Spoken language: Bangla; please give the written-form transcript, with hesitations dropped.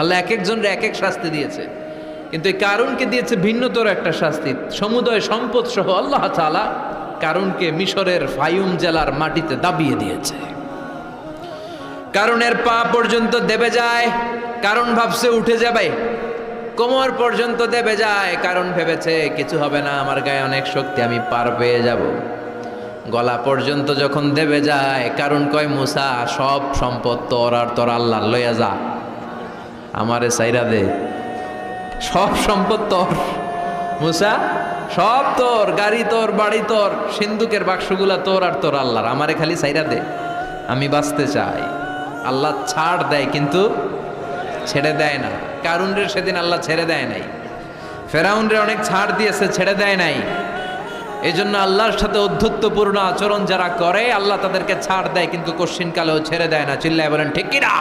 আল্লাহ এক একজনের এক এক শাস্তি দিয়েছে, কিন্তু এই কারুনকে দিয়েছে ভিন্নতর একটা শাস্তি। সমুদয় সম্পদ সহ আল্লাহ তাআলা কারুনকে মিশরের ফায়ুম জেলার মাটিতে দাবিয়ে দিয়েছে। কারুনের পা পর্যন্ত দেবে যায়, কারণ ভাবছে উঠে যাবে, কোমর পর্যন্ত দেবে যায়, কারণ ভেবেছে কিছু হবে না, আমার গায়ে অনেক শক্তি, আমি পার পেয়ে যাব। গলা পর্যন্ত যখন দেবে যায়, কারণ কয় মুসা সব সম্পদ তোর আর তোর আল্লাহ লইয়া যা, আমারে সাইরা দে, সব সম্পদ তোর মুসা, সব তোর, গাড়ি তোর, বাড়ি তোর, সিন্ধুকের বাক্সগুলা তোর আর তোর আল্লাহর, আমারে খালি সাইরা দে, আমি বাঁচতে চাই। আল্লাহ ছাড় দেয় কিন্তু ছেড়ে দেয় না। কারুনরে সেদিন আল্লাহ ছেড়ে দেয় নাই, ফেরাউনরে অনেক ছাড় দিয়েছে, ছেড়ে দেয় নাই। এই জন্য আল্লাহর সাথে অধ্যত্বপূর্ণ আচরণ যারা করে আল্লাহ তাদেরকে ছাড় দেয়, কিন্তু কশ্চিন কালেও ছেড়ে দেয় না। চিল্লায় বলেন ঠিক কিনা?